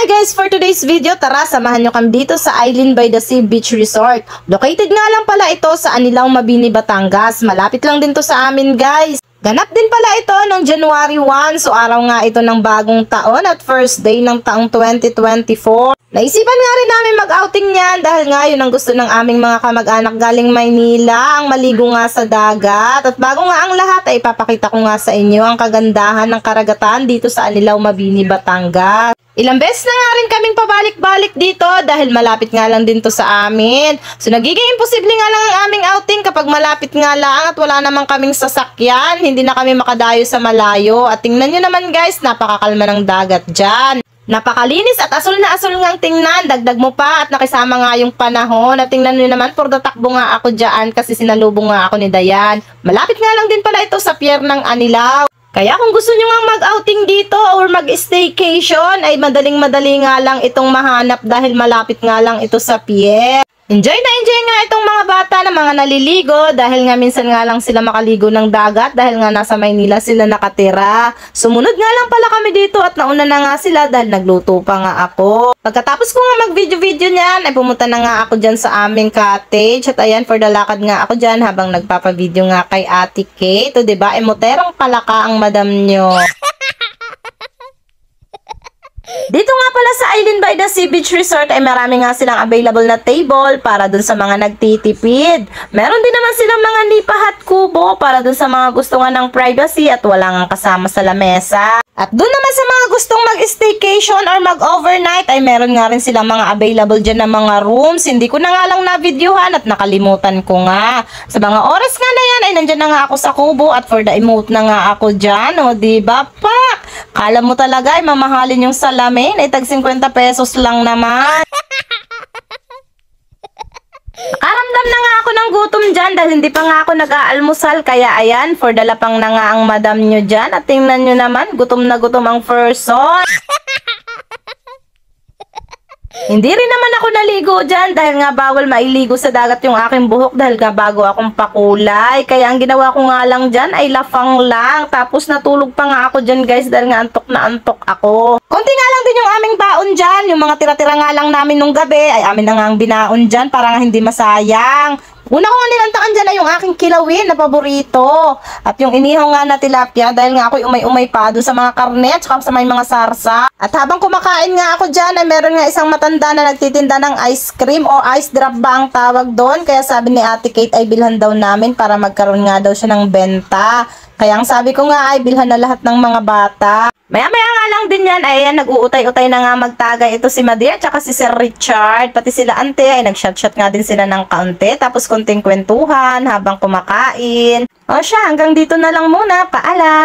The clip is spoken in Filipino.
guys, for today's video, tara samahan nyo kami dito sa Island by the Sea Beach Resort. Located nga lang pala ito sa Anilao, Mabini, Batangas. Malapit lang din to sa amin guys. Ganap din pala ito noong January 1, so araw nga ito ng bagong taon at first day ng taong 2024. Naisipan nga rin namin mag-outing niyan dahil nga yun ang gusto ng aming mga kamag-anak galing Maynila, ang maligo nga sa dagat. At bago nga ang lahat ay ipapakita ko nga sa inyo ang kagandahan ng karagatan dito sa Anilao, Mabini, Batangas. Ilang beses na nga rin kaming pabalik-balik dito dahil malapit nga lang din to sa amin. So nagiging imposible nga lang ang aming outing kapag malapit nga lang at wala namang kaming sasakyan. Hindi na kami makadayo sa malayo. At tingnan nyo naman guys, napakakalma ng dagat dyan. Napakalinis at asul na asul ngang tingnan. Dagdag mo pa at nakisama nga yung panahon. At tingnan nyo naman, for the takbo nga ako dyan kasi sinalubong nga ako ni Dayan. Malapit nga lang din pala ito sa pier ng Anilao. Kaya kung gusto nyo nga mag-outing dito or mag-staycation, ay madaling-madali nga lang itong mahanap dahil malapit nga lang ito sa pier. Enjoy na enjoy nga itong mga bata na mga naliligo dahil nga minsan nga lang sila makaligo ng dagat dahil nga nasa Maynila sila nakatira. Sumunod nga lang pala kami dito at nauna na nga sila dahil nagluto pa nga ako. Pagkatapos ko nga mag-video-video niyan ay pumunta na nga ako dyan sa aming cottage at ayan for the lakad nga ako dyan habang nagpapavideo nga kay Ate Kate. O diba, emoterong palaka ang madam nyo. Dito nga pala sa Island by the Sea Beach Resort ay marami nga silang available na table para dun sa mga nagtitipid. Meron din naman silang mga nipa at kubo para dun sa mga gusto nga ng privacy at wala nga kasama sa lamesa. At dun naman sa mga gustong mag-staycation or mag-overnight ay meron nga rin silang mga available dyan na mga rooms. Hindi ko na nga lang na-videohan at nakalimutan ko nga. Sa mga oras nga na yan ay nandyan na nga ako sa kubo at for the emote na nga ako dyan. O diba pak? Kala mo talaga ay mamahalin yung salamin ay tag 50 pesos lang naman. Nakaramdam na nga ako ng gutom dyan dahil hindi pa nga ako nag-aalmusal. Kaya ayan, for the lapang na nga ang madam nyo dyan. At tingnan nyo naman, gutom na gutom ang person. Hindi rin naman ako naligo dyan dahil nga bawal mailigo sa dagat yung aking buhok dahil nga bago akong pakulay. Kaya ang ginawa ko nga lang dyan ay lafang lang. Tapos natulog pa nga ako dyan guys dahil nga antok na antok ako. Konti nga lang din yung aming baon dyan. Yung mga tira-tira nga lang namin nung gabi ay amin na nga ang binaon dyan para nga hindi masayang. Una ko nga nilantakan dyan ay yung aking kilawin na paborito. At yung inihaw nga na tilapia dahil nga ako'y umay-umay pa doon sa mga karne at saka sa may mga sarsa. At habang kumakain nga ako dyan ay meron nga isang matanda na nagtitinda ng ice cream o ice drop ba ang tawag doon. Kaya sabi ni Ate Kate ay bilhan daw namin para magkaroon nga daw siya ng benta. Kaya ang sabi ko nga ay bilhan na lahat ng mga bata. Maya-maya nga lang din yan, ay ayan, nag-uutay-utay na nga magtagay ito si Madia at saka si Sir Richard, pati sila ante ay nag-shot-shot nga din sila ng kaunti, tapos konting kwentuhan habang kumakain. O siya, hanggang dito na lang muna, paalam!